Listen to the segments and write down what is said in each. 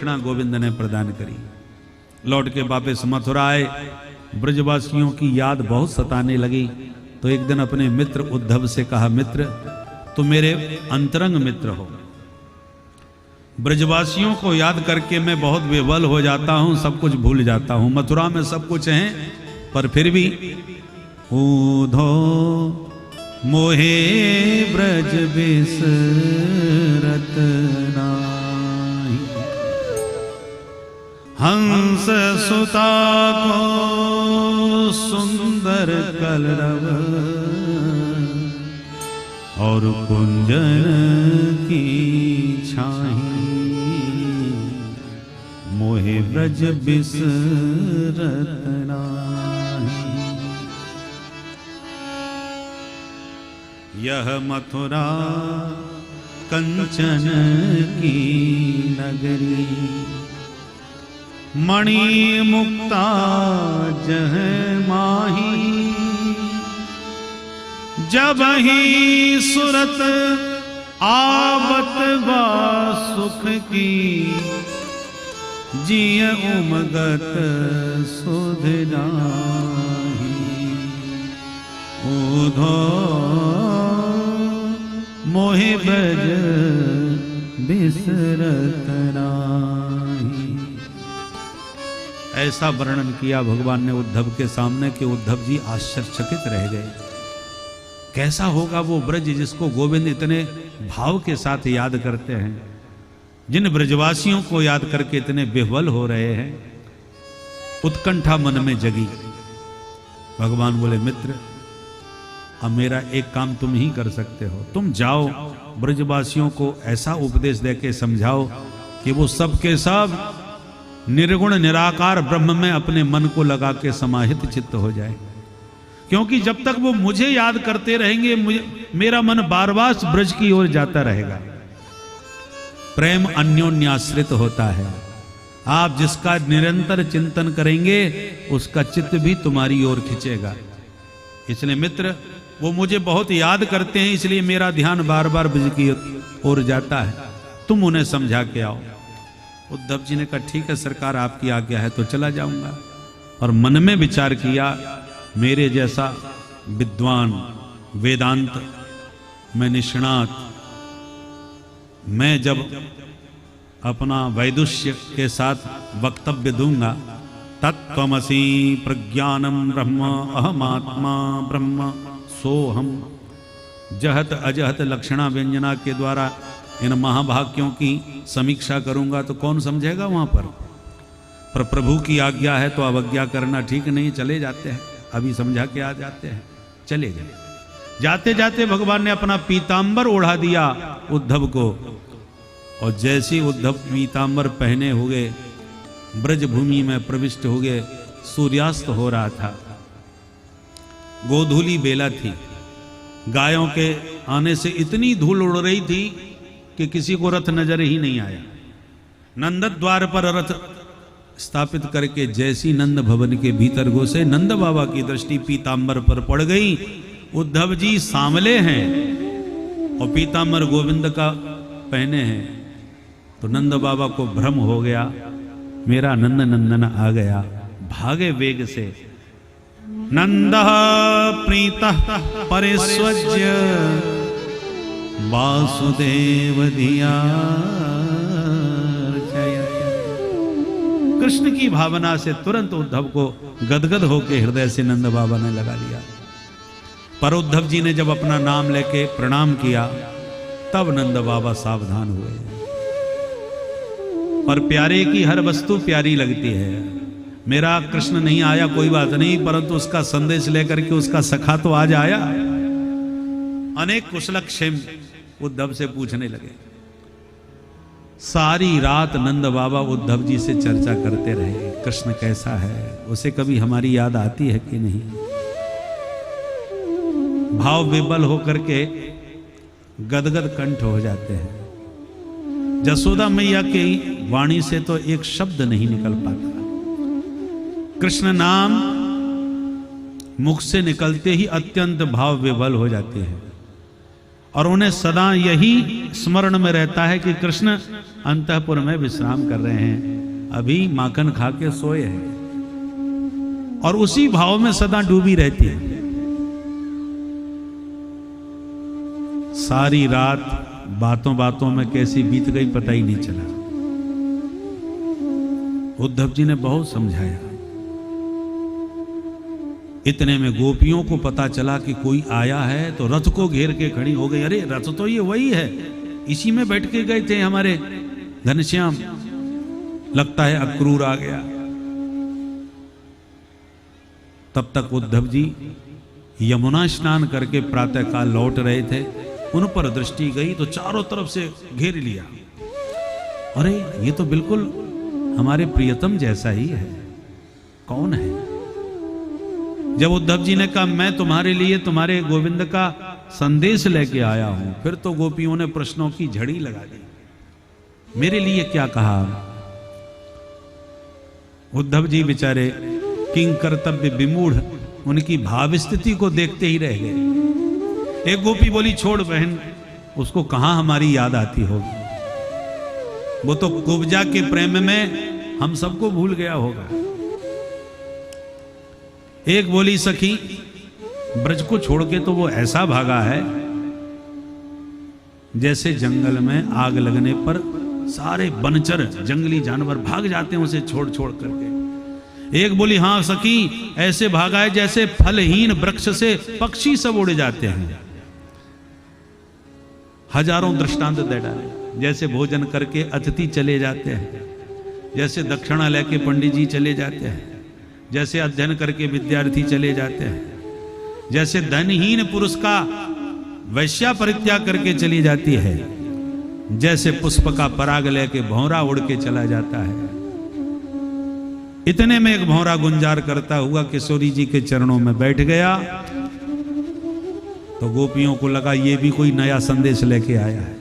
दक्षिणा गोविंद ने प्रदान करी। लौट के वापस मथुरा आए। ब्रजवासियों की याद बहुत सताने लगी, तो एक दिन अपने मित्र उद्धव से कहा, मित्र तुम मेरे अंतरंग मित्र हो, ब्रजवासियों को याद करके मैं बहुत विह्वल हो जाता हूं, सब कुछ भूल जाता हूं। मथुरा में सब कुछ है, पर फिर भी ऊधो मोहे ब्रज बिसरत नाही, हंस सुता को सुंदर कलरव और कुंजन की छाही, मोहे ब्रज बिसरत नाही। यह मथुरा कंचन की नगरी, मणि मुक्ता जह माही, जब ही सुरत आवत बा सुख की, जिय उमगत सुध नाही, ऊधो मोहे ब्रज बिसरत नाही। ऐसा वर्णन किया भगवान ने उद्धव के सामने कि उद्धव जी आश्चर्यचकित रह गए। कैसा होगा वो ब्रज जिसको गोविंद इतने भाव के साथ याद करते हैं, जिन ब्रजवासियों को याद करके इतने विह्वल हो रहे हैं। उत्कंठा मन में जगी। भगवान बोले, मित्र अब मेरा एक काम तुम ही कर सकते हो, तुम जाओ ब्रजवासियों को ऐसा उपदेश देके समझाओ कि वो सब के सब निर्गुण निराकार ब्रह्म में अपने मन को लगा के समाहित चित्त हो जाए। क्योंकि जब तक वो मुझे याद करते रहेंगे, मेरा मन बार बार ब्रज की ओर जाता रहेगा। प्रेम अन्योन्याश्रित होता है। आप जिसका निरंतर चिंतन करेंगे, उसका चित्त भी तुम्हारी ओर खिंचेगा। इसलिए मित्र, वो मुझे बहुत याद करते हैं, इसलिए मेरा ध्यान बार बार ब्रज की ओर जाता है, तुम उन्हें समझा के आओ। उद्धव जी ने कहा, ठीक है सरकार, आपकी आज्ञा है तो चला जाऊंगा। और मन में विचार किया, मेरे जैसा विद्वान, वेदांत में निष्णात, मैं जब अपना वैदुष्य के साथ वक्तव्य दूंगा, तत्त्वमसि प्रज्ञानम ब्रह्म अहमात्मा ब्रह्म सोहम, जहत अजहत लक्षणा व्यंजना के द्वारा इन महाभाग्यों की समीक्षा करूंगा तो कौन समझेगा वहां पर प्रभु की आज्ञा है तो अवज्ञा करना ठीक नहीं। चले जाते हैं, अभी समझा के आ जाते हैं, चले गए। जाते जाते भगवान ने अपना पीतांबर ओढ़ा दिया उद्धव को, और जैसे उद्धव पीतांबर पहने हुए ब्रज भूमि में प्रविष्ट हो गए, सूर्यास्त हो रहा था, गोधूली बेला थी, गायों के आने से इतनी धूल उड़ रही थी कि किसी को रथ नजर ही नहीं आया। नंद द्वार पर रथ स्थापित करके जैसी नंद भवन के भीतर घुसे, नंद बाबा की दृष्टि पीतांबर पर पड़ गई। उद्धव जी सांवले हैं और पीतांबर गोविंद का पहने हैं, तो नंद बाबा को भ्रम हो गया, मेरा नंद नंदन आ गया। भागे वेग से। नंद प्रीतः परिस्वज्य वासुदेव धिया। कृष्ण की भावना से तुरंत उद्धव को गदगद होकर हृदय से नंद बाबा ने लगा लिया। पर उद्धव जी ने जब अपना नाम लेके प्रणाम किया, तब नंद बाबा सावधान हुए। पर प्यारे की हर वस्तु प्यारी लगती है। मेरा कृष्ण नहीं आया कोई बात नहीं, परंतु उसका संदेश लेकर के उसका सखा तो आज आया। अनेक कुशलक्षेम उद्धव से पूछने लगे। सारी रात नंद बाबा उद्धव जी से चर्चा करते रहे, कृष्ण कैसा है, उसे कभी हमारी याद आती है कि नहीं। भाव विबल होकर के गदगद कंठ हो जाते हैं। जसोदा मैया की वाणी से तो एक शब्द नहीं निकल पाता। कृष्ण नाम मुख से निकलते ही अत्यंत भाव विबल हो जाते हैं। और उन्हें सदा यही स्मरण में रहता है कि कृष्ण अंतःपुर में विश्राम कर रहे हैं, अभी माखन खा के सोए हैं, और उसी भाव में सदा डूबी रहती है। सारी रात बातों बातों में कैसी बीत गई पता ही नहीं चला। उद्धव जी ने बहुत समझाया। इतने में गोपियों को पता चला कि कोई आया है, तो रथ को घेर के खड़ी हो गई। अरे रथ तो ये वही है, इसी में बैठ के गए थे हमारे घनश्याम, लगता है अक्रूर आ गया। तब तक उद्धव जी यमुना स्नान करके प्रातःकाल लौट रहे थे। उन पर दृष्टि गई तो चारों तरफ से घेर लिया। अरे ये तो बिल्कुल हमारे प्रियतम जैसा ही है, कौन है? जब उद्धव जी ने कहा मैं तुम्हारे लिए तुम्हारे गोविंद का संदेश लेके आया हूं, फिर तो गोपियों ने प्रश्नों की झड़ी लगा दी। मेरे लिए क्या कहा? उद्धव जी बेचारे किंग कर्तव्य विमूढ़ उनकी भाव स्थिति को देखते ही रह गए। एक गोपी बोली छोड़ बहन, उसको कहां हमारी याद आती होगी, वो तो कुब्जा के प्रेम में हम सबको भूल गया होगा। एक बोली सखी ब्रज को छोड़ के तो वो ऐसा भागा है जैसे जंगल में आग लगने पर सारे बनचर जंगली जानवर भाग जाते हैं उसे छोड़ छोड़ करके। एक बोली हाँ सखी ऐसे भागा है जैसे फलहीन वृक्ष से पक्षी सब उड़ जाते हैं। हजारों दृष्टांत दे डाले। जैसे भोजन करके अतिथि चले जाते हैं, जैसे दक्षिणा लेके पंडित जी चले जाते हैं, जैसे अध्ययन करके विद्यार्थी चले जाते हैं, जैसे धनहीन पुरुष का वैश्या परित्याग करके चली जाती है, जैसे पुष्प का पराग लेके भौरा उड़ के चला जाता है। इतने में एक भौरा गुंजार करता हुआ किशोरी जी के चरणों में बैठ गया, तो गोपियों को लगा ये भी कोई नया संदेश लेके आया है,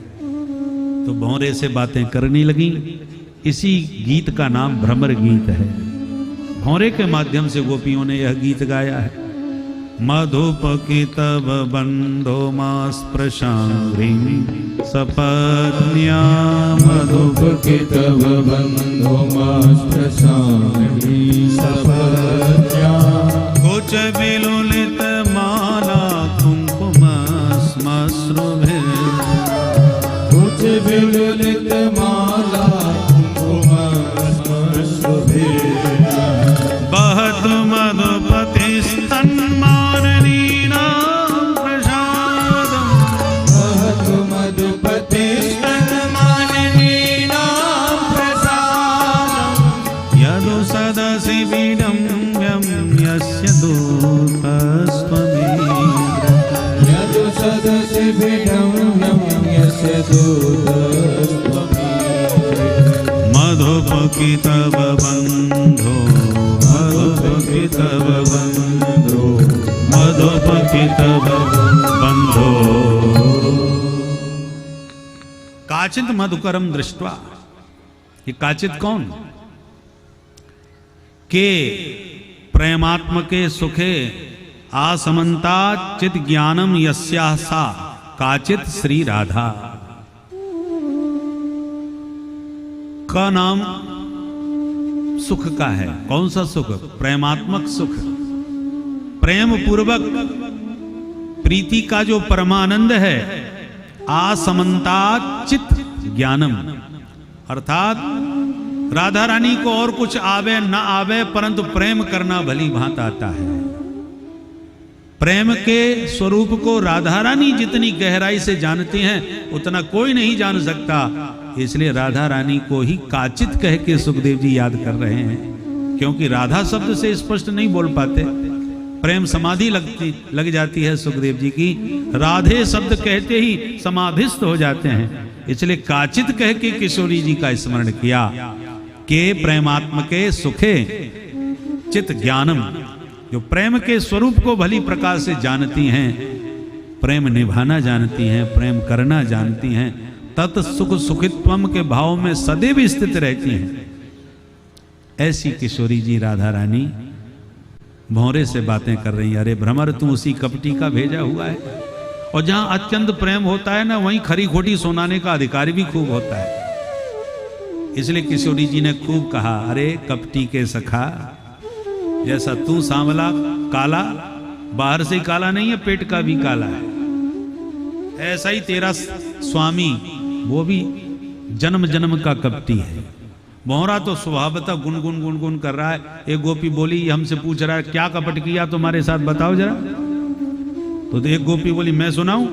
तो भौरे से बातें करने लगी। इसी गीत का नाम भ्रमर गीत है। भौरे के माध्यम से गोपियों ने यह गीत गाया है। मधुपकितव बंधो मास प्रशांग्री सपत्न्या, मधुपकितव बंधो मास प्रशांग्री सपत्न्या, कुच विलुलित माला कुंकुमस्मश्रुभिः, कुच विलुलित माला कुंकुमस्मश्रुभिः, बहत मधुपतिस्तन्माननीनां प्रसादम्, बहत मधुपतिस्तन्माननीनां प्रसादम्, यदु सदसि विडम्यं यस्य दूतस्त्वमेव, यदु सदसि विडम्यं यस्य दूतस्त्वमेव, मधुपकितव बन्धो मधुपकितव बन्धो मधुपकितव बन्धो। काचित मधुकरम दृष्ट्वा, ये काचित कौन? के प्रेमात्मके सुखे आसमंता चित ज्ञानम यस्याः सा काचित श्री राधा। का नाम सुख का है। कौन सा सुख? प्रेमात्मक सुख। प्रेम पूर्वक प्रीति का जो परमानंद है, आसमंतात चित ज्ञानम, अर्थात राधा रानी को और कुछ आवे न आवे परंतु प्रेम करना भली भांत आता है। प्रेम के स्वरूप को राधा रानी जितनी गहराई से जानती हैं उतना कोई नहीं जान सकता। इसलिए राधा रानी को ही काचित कह के सुखदेव जी याद कर रहे हैं, क्योंकि राधा शब्द से स्पष्ट नहीं बोल पाते। प्रेम समाधि लग जाती है सुखदेव जी की। राधे शब्द कहते ही समाधिस्थ हो जाते हैं। इसलिए काचित कह के किशोरी जी का स्मरण किया के प्रेमात्म के सुखे चित ज्ञानम, जो प्रेम के स्वरूप को भली प्रकार से जानती हैं, प्रेम निभाना जानती हैं, प्रेम करना जानती हैं, तत् सुख सुखित्वम के भाव में सदैव स्थित रहती हैं। ऐसी किशोरी जी राधा रानी भौरे से बातें कर रही हैं। अरे भ्रमर तू उसी कपटी का भेजा हुआ है, और जहां अत्यंत प्रेम होता है ना, वहीं खरी खोटी सुनाने का अधिकारी भी खूब होता है। इसलिए किशोरी जी ने खूब कहा, अरे कपटी के सखा, जैसा तू सांवला काला, बाहर से ही काला नहीं है, पेट का भी काला है, ऐसा ही तेरा स्वामी वो भी जन्म जन्म का कपटी है। मोहरा तो स्वभावतः गुनगुन गुनगुन कर रहा है। एक गोपी बोली, हमसे पूछ रहा है क्या कपट किया तुम्हारे साथ, बताओ जरा। तो एक गोपी बोली, मैं सुनाऊं।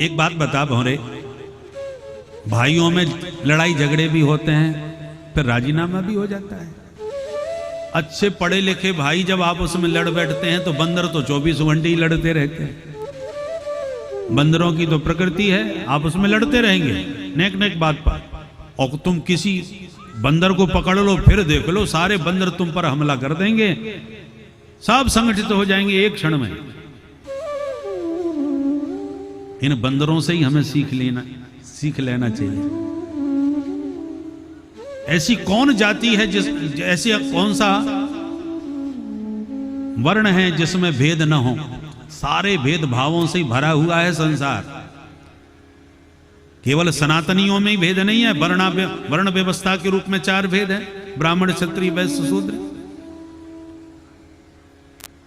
एक बात बता भौरे, भाइयों में लड़ाई झगड़े भी होते हैं, फिर राजीनामा भी हो जाता है। अच्छे पढ़े लिखे भाई जब आपस में लड़ बैठते हैं तो बंदर तो 24 घंटे ही लड़ते रहते हैं। बंदरों की तो प्रकृति है, आपस में लड़ते रहेंगे नेक नेक बात पर। और तुम किसी बंदर को पकड़ लो, फिर देख लो सारे बंदर तुम पर हमला कर देंगे, सब संगठित हो जाएंगे एक क्षण में। इन बंदरों से ही हमें सीख लेना चाहिए। ऐसी कौन जाति है ऐसी कौन सा वर्ण है जिसमें भेद न हो। सारे भेदभावों से ही भरा हुआ है संसार। केवल सनातनियों में ही भेद नहीं है, वर्ण व्यवस्था के रूप में 4 भेद है, ब्राह्मण क्षत्रिय वैश्य शूद्र।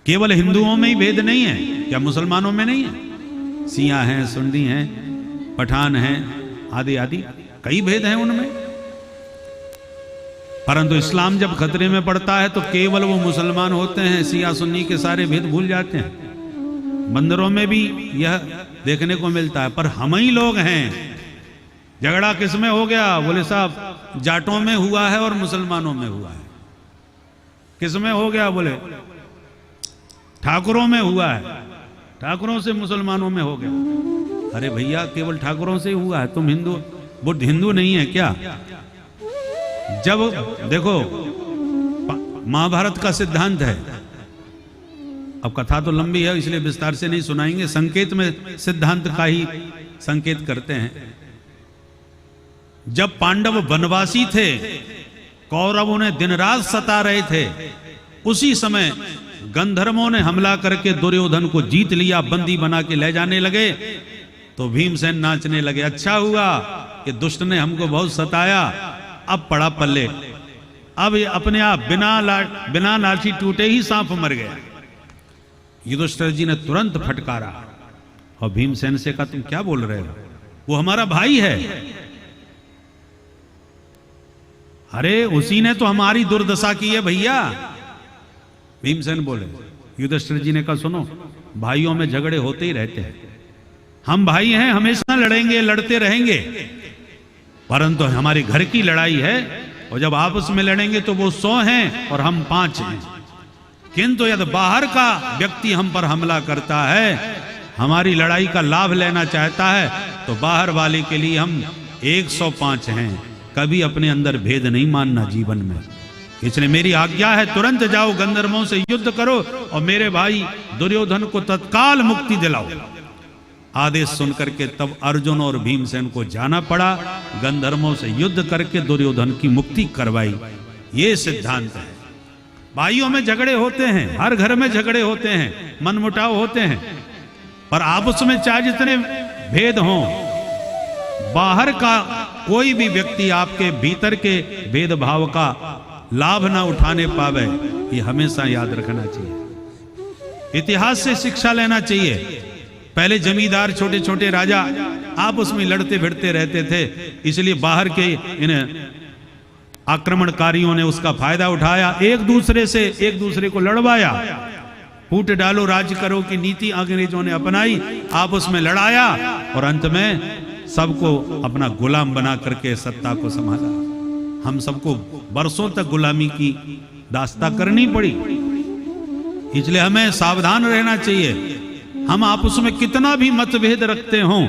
केवल हिंदुओं में ही भेद नहीं है, क्या मुसलमानों में नहीं है? सिया हैं, सुन्नी हैं, पठान हैं, आदि आदि कई भेद हैं उनमें। परंतु इस्लाम जब खतरे में पड़ता है तो केवल वो मुसलमान होते हैं, सिया सुन्नी के सारे भेद भूल जाते हैं। बंदरों में भी यह देखने को मिलता है। पर हम ही लोग हैं, झगड़ा किसमें हो गया? बोले साहब जाटों में हुआ है और मुसलमानों में हुआ है। किसमें हो गया? बोले ठाकुरों में हुआ है, ठाकुरों से मुसलमानों में हो गया। अरे भैया केवल ठाकुरों से ही हुआ है, तुम हिंदू बुद्ध हिंदू नहीं है क्या? जब देखो महाभारत का सिद्धांत है, अब कथा तो लंबी है इसलिए विस्तार से नहीं सुनाएंगे, संकेत में सिद्धांत का ही संकेत करते हैं। जब पांडव वनवासी थे, कौरवों ने दिन रात सता रहे थे, उसी समय गंधर्वों ने हमला करके दुर्योधन को जीत लिया, बंदी बना के ले जाने लगे। तो भीमसेन नाचने लगे, अच्छा हुआ कि दुष्ट ने हमको बहुत सताया, अब पड़ा पल्ले, अब अपने आप बिना लाठी टूटे ही सांप मर गया। युधिष्ठिर जी ने तुरंत फटकारा और भीमसेन से कहा, तुम क्या बोल रहे हो, वो हमारा भाई है। अरे उसी ने तो हमारी दुर्दशा की है भैया। भीमसेन बोले, युधिष्ठिर जी ने कहा, सुनो भाइयों में झगड़े होते ही रहते हैं, हम भाई हैं, हमेशा लड़ेंगे, लड़ते रहेंगे, परंतु हमारी घर की लड़ाई है और जब आपस में लड़ेंगे तो वो 100 हैं और हम 5 हैं। किंतु यदि बाहर का व्यक्ति हम पर हमला करता है, हमारी लड़ाई का लाभ लेना चाहता है, तो बाहर वाले के लिए हम 105 हैं। कभी अपने अंदर भेद नहीं मानना जीवन में। इसलिए मेरी आज्ञा है, तुरंत जाओ गंधर्वों से युद्ध करो और मेरे भाई दुर्योधन को तत्काल मुक्ति दिलाओ। आदेश सुनकर के तब अर्जुन और भीमसेन को जाना पड़ा, गंधर्वों से युद्ध करके दुर्योधन की मुक्ति करवाई। ये सिद्धांत है। भाइयों में झगड़े होते हैं, हर घर में झगड़े होते हैं, मनमुटाव होते हैं, पर आपस में चाहे जितने भेद हों, बाहर का कोई भी व्यक्ति आपके भीतर के भेदभाव का लाभ ना उठाने पावे, ये हमेशा याद रखना चाहिए। इतिहास से शिक्षा लेना चाहिए। पहले जमींदार, छोटे छोटे राजा आपस में लड़ते भिड़ते रहते थे, इसलिए बाहर के इन आक्रमणकारियों ने उसका फायदा उठाया, एक दूसरे को लड़वाया, फूट डालो राज्य करो की नीति अंग्रेजों ने अपनाई, आपस में लड़ाया और अंत में सबको अपना गुलाम बना करके सत्ता को संभाला। हम सबको बरसों तक गुलामी की दास्ता करनी पड़ी। इसलिए हमें सावधान रहना चाहिए। हम आपस में कितना भी मतभेद रखते हों,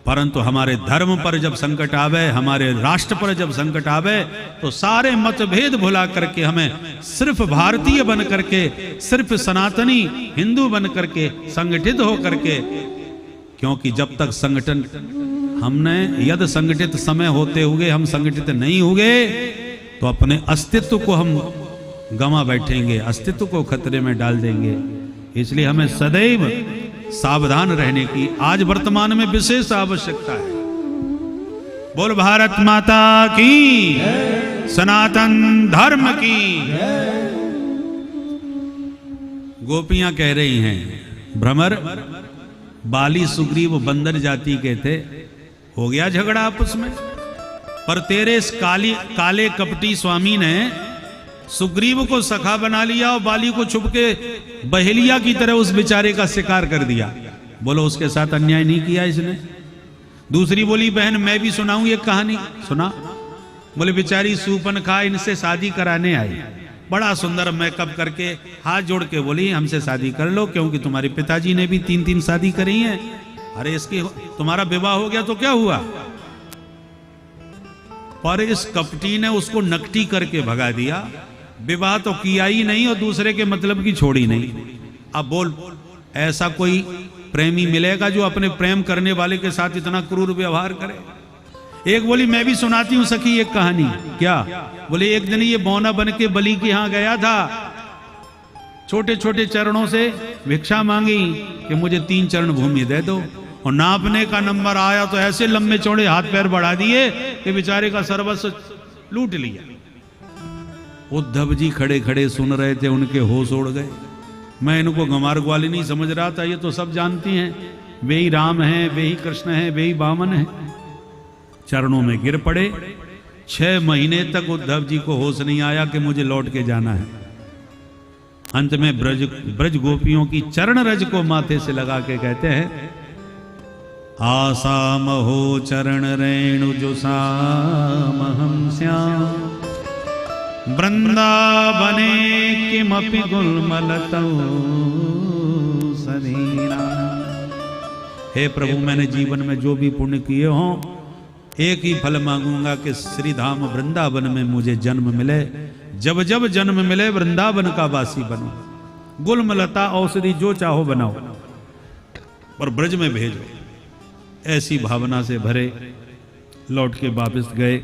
परंतु हमारे धर्म पर जब संकट आवे, हमारे राष्ट्र पर जब संकट आवे, तो सारे मतभेद भुला करके हमें सिर्फ भारतीय बन करके, सिर्फ सनातनी हिंदू बन करके संगठित हो करके, क्योंकि जब तक संगठन हमने यद संगठित समय होते हुए हम संगठित नहीं हुए, तो अपने अस्तित्व को हम गंवा बैठेंगे, अस्तित्व को खतरे में डाल देंगे। इसलिए हमें सदैव सावधान रहने की आज वर्तमान में विशेष आवश्यकता है। बोल भारत माता की, सनातन धर्म की। गोपियां कह रही हैं, भ्रमर, बाली सुग्रीव बंदर जाति के थे, हो गया झगड़ा आपस में, पर तेरे इस काले कपटी स्वामी ने सुग्रीव को सखा बना लिया और बाली को छुप के बहेलिया की तरह उस बेचारे का शिकार कर दिया। बोलो उसके साथ अन्याय नहीं किया इसने? दूसरी बोली, बहन मैं भी सुनाऊं एक कहानी। सुना। बोले बेचारी सूपनखा इनसे शादी कराने आई, बड़ा सुंदर मेकअप करके हाथ जोड़ के बोली हमसे शादी कर लो, क्योंकि तुम्हारे पिताजी ने भी 3-3 शादी करी हैं। अरे इसकी तुम्हारा विवाह हो गया तो क्या हुआ? पर इस कपटी ने उसको नकटी करके भगा दिया। विवाह तो किया ही नहीं और दूसरे के मतलब की छोड़ी नहीं। अब बोल, ऐसा कोई प्रेमी मिलेगा जो अपने प्रेम करने वाले के साथ इतना क्रूर व्यवहार करे? एक बोली, मैं भी सुनाती हूं सखी एक कहानी। क्या? बोले एक दिन ये बौना बन के बलि के यहां गया था, छोटे छोटे चरणों से भिक्षा मांगी कि मुझे 3 चरण भूमि दे दो, और नापने का नंबर आया तो ऐसे लंबे चौड़े हाथ पैर बढ़ा दिए कि बेचारे का सर्वस्व लूट लिया। उद्धव जी खड़े खड़े सुन रहे थे, उनके होश उड़ गए। मैं इनको गंवार ग्वाली नहीं समझ रहा था, ये तो सब जानती हैं, वे ही राम हैं, वे ही कृष्ण हैं, वे ही वामन हैं। चरणों में गिर पड़े। 6 महीने तक उद्धव जी को होश नहीं आया कि मुझे लौट के जाना है। अंत में ब्रज गोपियों की चरण रज को माथे से लगा के कहते हैं, आसाम हो चरण रेणु जो साम हम श्याम, वृंदावने किमपि गुलमलतौ सदीना। हे प्रभु, मैंने जीवन में जो भी पुण्य किए हों, एक ही फल मांगूंगा कि श्री धाम वृंदावन में मुझे जन्म मिले। जब जब जन्म मिले वृंदावन का वासी बनो। गुलमलता औषधि जो चाहो बनाओ, पर ब्रज में भेजो। ऐसी भावना से भरे लौट के वापस गए।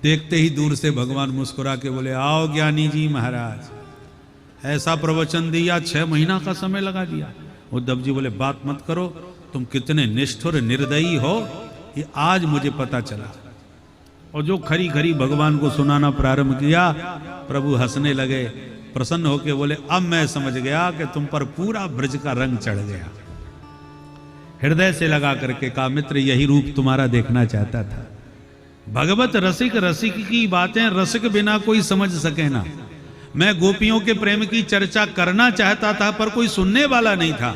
देखते ही दूर से भगवान मुस्कुरा के बोले, आओ ज्ञानी जी महाराज। ऐसा प्रवचन दिया, 6 महीना का समय लगा दिया। उद्धव जी बोले, बात मत करो, तुम कितने निष्ठुर निर्दयी हो, ये आज मुझे पता चला। और जो खरी खरी भगवान को सुनाना प्रारंभ किया, प्रभु हंसने लगे, प्रसन्न होके बोले, अब मैं समझ गया कि तुम पर पूरा ब्रज का रंग चढ़ गया। हृदय से लगा करके कहा, मित्र यही रूप तुम्हारा देखना चाहता था। भगवत रसिक रसिक की बातें रसिक बिना कोई समझ सके ना। मैं गोपियों के प्रेम की चर्चा करना चाहता था, पर कोई सुनने वाला नहीं था।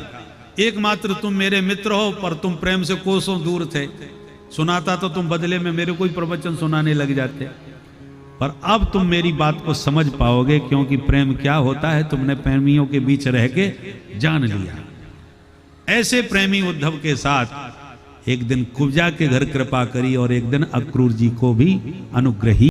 एकमात्र तुम मेरे मित्र हो, पर तुम प्रेम से कोसों दूर थे। सुनाता तो तुम बदले में मेरे कोई प्रवचन सुनाने लग जाते। पर अब तुम मेरी बात को समझ पाओगे, क्योंकि प्रेम क्या होता है तुमने प्रेमियों के बीच रह के जान लिया। ऐसे प्रेमी उद्धव के साथ एक दिन कुब्जा के घर कृपा करी और एक दिन अक्रूर जी को भी अनुग्रही